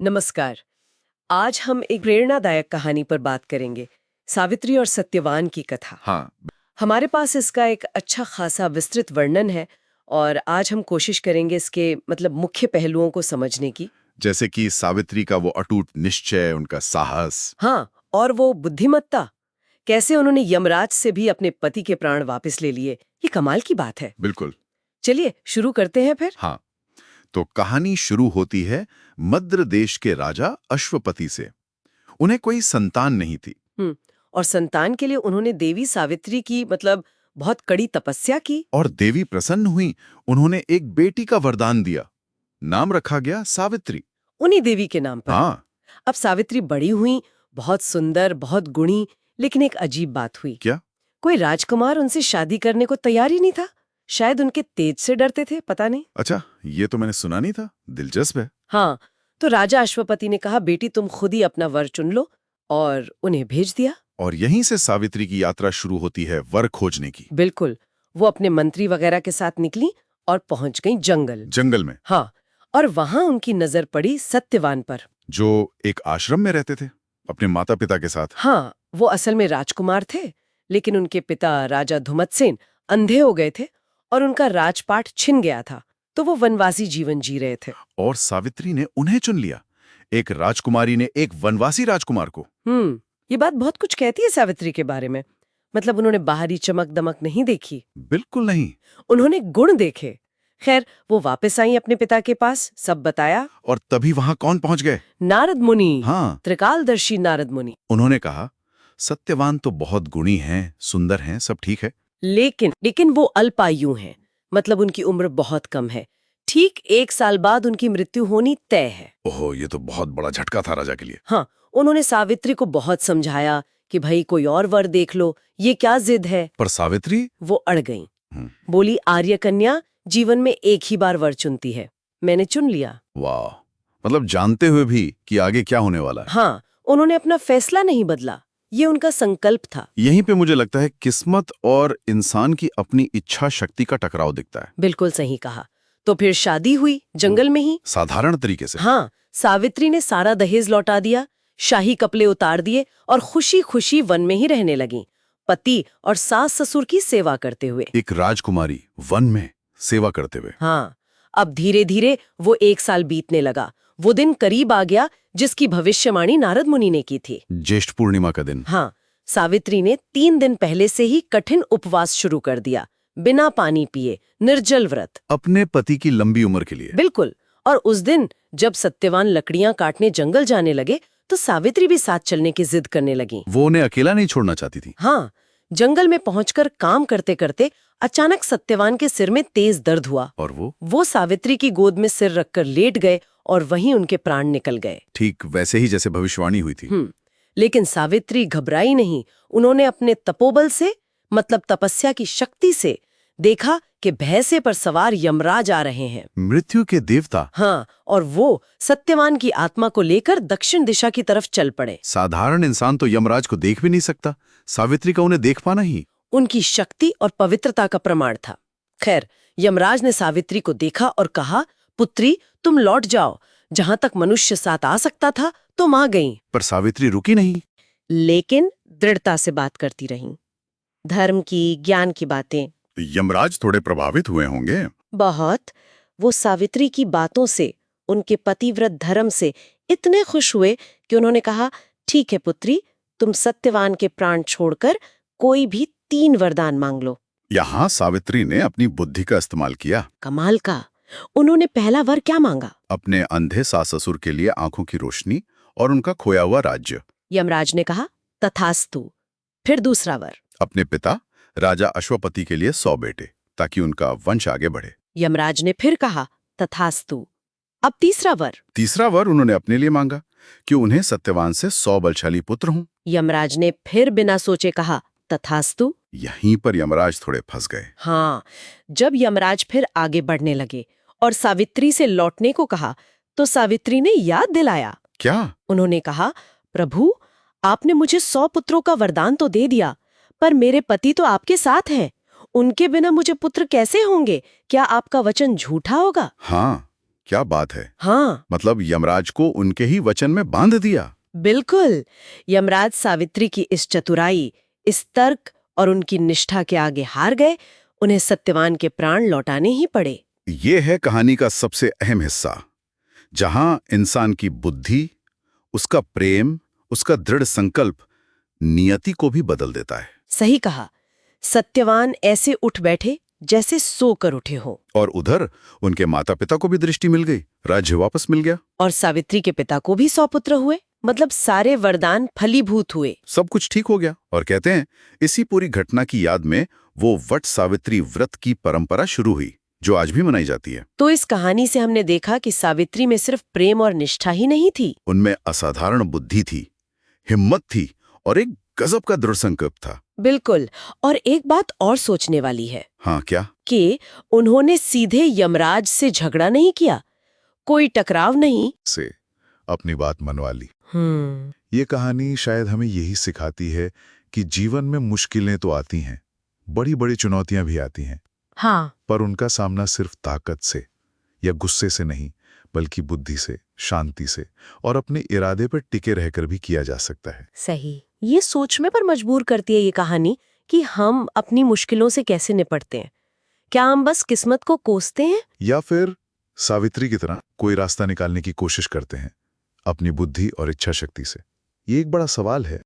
नमस्कार। आज हम एक प्रेरणादायक कहानी पर बात करेंगे, सावित्री और सत्यवान की कथा। हाँ। हमारे पास इसका एक अच्छा खासा विस्तृत वर्णन है और आज हम कोशिश करेंगे इसके मुख्य पहलुओं को समझने की। जैसे कि सावित्री का वो अटूट निश्चय, उनका साहस। हाँ, और वो बुद्धिमत्ता, कैसे उन्होंने यमराज से भी अपने पति के प्राण वापस ले लिए, ये कमाल की बात है। बिल्कुल। चलिए शुरू करते हैं फिर। हाँ, तो कहानी शुरू होती है मद्र देश के राजा अश्वपति से। उन्हें कोई संतान नहीं थी। और संतान के लिए उन्होंने देवी सावित्री की बहुत कड़ी तपस्या की। और देवी प्रसन्न हुई, उन्होंने एक बेटी का वरदान दिया। नाम रखा गया सावित्री। उन्हीं देवी के नाम पर। हाँ। अब सावित्री बड़ी हुई, बहुत सुंदर, बहुत गुणी, लेकिन एक अजीब बात हुई। क्या? कोई राजकुमार उनसे शादी करने को तैयार ही नहीं था। शायद उनके तेज से डरते थे, पता नहीं। अच्छा, ये तो मैंने सुना नहीं था। दिलचस्प है। हाँ, तो राजा अश्वपति ने कहा, बेटी तुम खुद ही अपना वर चुन लो, और उन्हें भेज दिया। और यहीं से सावित्री की यात्रा शुरू होती है, वर खोजने की। बिल्कुल। वो अपने मंत्री वगैरह के साथ निकली और पहुंच गई जंगल में। हाँ, और वहां उनकी नजर पड़ी सत्यवान पर, जो एक आश्रम में रहते थे अपने माता पिता के साथ। हाँ, वो असल में राजकुमार थे, लेकिन उनके पिता राजा धुमतसेन अंधे हो गए थे और उनका राजपाट छिन गया था, तो वो वनवासी जीवन जी रहे थे। और सावित्री ने उन्हें चुन लिया। एक राजकुमारी ने एक वनवासी राजकुमार को। ये बात बहुत कुछ कहती है सावित्री के बारे में। उन्होंने बाहरी चमक दमक नहीं देखी। बिल्कुल नहीं। उन्होंने गुण देखे। खैर, वो वापस आई अपने पिता के पास, सब बताया। और तभी वहां कौन पहुंच गए? नारद मुनि। हाँ। त्रिकालदर्शी नारद मुनि। उन्होंने कहा, सत्यवान तो बहुत गुणी हैं, सुंदर हैं, सब ठीक है, लेकिन वो अल्पायु हैं। उनकी उम्र बहुत कम है। ठीक 1 साल बाद उनकी मृत्यु होनी तय है। ओहो, ये तो बहुत बड़ा झटका था राजा के लिए। हाँ, उन्होंने सावित्री को बहुत समझाया कि भाई कोई और वर देख लो, ये क्या जिद है। पर सावित्री? वो अड़ गई। बोली, आर्य कन्या जीवन में एक ही बार वर चुनती है, मैंने चुन लिया। वाह, मतलब जानते हुए भी कि आगे क्या होने वाला है। हाँ, उन्होंने अपना फैसला नहीं बदला, ये उनका संकल्प था। यहीं पे मुझे लगता है किस्मत और इंसान की अपनी इच्छा शक्ति का टकराव दिखता है। बिल्कुल सही कहा। तो फिर शादी हुई जंगल में ही, साधारण तरीके से। हाँ, सावित्री ने सारा दहेज लौटा दिया, शाही कपड़े उतार दिए और खुशी खुशी वन में ही रहने लगी, पति और सास ससुर की सेवा करते हुए। एक राजकुमारी वन में सेवा करते हुए। हाँ, अब धीरे धीरे वो 1 साल बीतने लगा। वो दिन करीब आ गया जिसकी भविष्यवाणी नारद मुनि ने की थी। ज्येष्ठ पूर्णिमा का दिन। हाँ, सावित्री ने 3 दिन पहले से ही कठिन उपवास शुरू कर दिया, बिना पानी पिए, निर्जल व्रत, अपने पति की लंबी उम्र के लिए। बिल्कुल। और उस दिन जब सत्यवान लकड़ियां काटने जंगल जाने लगे, तो सावित्री भी साथ चलने की जिद करने लगी। वो उन्हें अकेला नहीं छोड़ना चाहती थी। हाँ, जंगल में पहुंचकर काम करते करते अचानक सत्यवान के सिर में तेज दर्द हुआ और वो सावित्री की गोद में सिर रखकर लेट गए और वहीं उनके प्राण निकल गए। ठीक वैसे ही जैसे भविष्यवाणी हुई थी। लेकिन सावित्री घबराई नहीं। उन्होंने अपने तपोबल से, तपस्या की शक्ति से देखा कि भैंसे पर सवार यमराज आ रहे हैं, मृत्यु के देवता। हाँ, और वो सत्यवान की आत्मा को लेकर दक्षिण दिशा की तरफ चल पड़े। साधारण इंसान तो यमराज को देख भी नहीं सकता, सावित्री का उन्हें देख पाना ही उनकी शक्ति और पवित्रता का प्रमाण था। खैर, यमराज ने सावित्री को देखा और कहा, पुत्री तुम लौट जाओ, जहां तक मनुष्य साथ आ सकता था तुम आ गई। पर सावित्री रुकी नहीं, लेकिन दृढ़ता से बात करती रही, धर्म की, ज्ञान की बातें। यमराज थोड़े प्रभावित हुए होंगे। बहुत। वो सावित्री की बातों से, उनके पतिव्रत धर्म से इतने खुश हुए कि उन्होंने कहा, ठीक है पुत्री, तुम सत्यवान के प्राण छोड़कर कोई भी 3 वरदान मांग लो। यहाँ सावित्री ने अपनी बुद्धि का इस्तेमाल किया। कमाल का। उन्होंने पहला वर क्या मांगा? अपने अंधे सास ससुर के लिए आंखों की रोशनी और उनका खोया हुआ राज्य। यमराज ने कहा, तथास्तु। फिर दूसरा वर? अपने पिता राजा अश्वपति के लिए 100 बेटे, ताकि उनका वंश आगे बढ़े। यमराज ने फिर कहा, तथास्तु। अब तीसरा वर? तीसरा वर उन्होंने अपने लिए मांगा कि उन्हें सत्यवान से 100 बलशाली पुत्र हों। यमराज ने फिर बिना सोचे कहा, तथास्तु। यहीं पर यमराज थोड़े फंस गए। हाँ, जब यमराज फिर आगे बढ़ने लगे और सावित्री से लौटने को कहा, तो सावित्री ने याद दिलाया। क्या? उन्होंने कहा, प्रभु, आपने मुझे 100 पुत्रों का वरदान तो दे दिया, पर मेरे पति तो आपके साथ हैं, उनके बिना मुझे पुत्र कैसे होंगे? क्या आपका वचन झूठा होगा? हाँ, क्या बात है। हाँ, मतलब यमराज को उनके ही वचन में बांध दिया। बिल्कुल। यमराज सावित्री की इस चतुराई, इस तर्क और उनकी निष्ठा के आगे हार गए। उन्हें सत्यवान के प्राण लौटाने ही पड़े। ये है कहानी का सबसे अहम हिस्सा, जहां इंसान की बुद्धि, उसका प्रेम, उसका दृढ़ संकल्प नियति को भी बदल देता है। सही कहा। सत्यवान ऐसे उठ बैठे जैसे सोकर उठे हो। और उधर उनके माता पिता को भी दृष्टि मिल गई, राज्य वापस मिल गया। और सावित्री के पिता को भी 100 पुत्र हुए। मतलब सारे वरदान फलीभूत हुए। सब कुछ ठीक हो गया। और कहते हैं इसी पूरी घटना की याद में वो वट सावित्री व्रत की परंपरा शुरू हुई, जो आज भी मनाई जाती है। तो इस कहानी से हमने देखा कि सावित्री में सिर्फ प्रेम और निष्ठा ही नहीं थी। उनमें असाधारण बुद्धि थी, हिम्मत थी और एक गजब का दृढ़ संकल्प था। बिल्कुल। और एक बात और सोचने वाली है। हाँ, क्या? कि उन्होंने सीधे यमराज से झगड़ा नहीं किया, कोई टकराव नहीं से अपनी बात मनवा ली। ये कहानी शायद हमें यही सिखाती है कि जीवन में मुश्किलें तो आती हैं, बड़ी बड़ी चुनौतियां भी आती हैं, हाँ, पर उनका सामना सिर्फ ताकत से या गुस्से से नहीं, बल्कि बुद्धि से, शांति से और अपने इरादे पर टिके रहकर भी किया जा सकता है। सही। ये सोचने पर मजबूर करती है ये कहानी कि हम अपनी मुश्किलों से कैसे निपटते हैं। क्या हम बस किस्मत को कोसते हैं? या फिर सावित्री की तरह कोई रास्ता निकालने की कोशिश करते हैं अपनी बुद्धि और इच्छा शक्ति से? ये एक बड़ा सवाल है।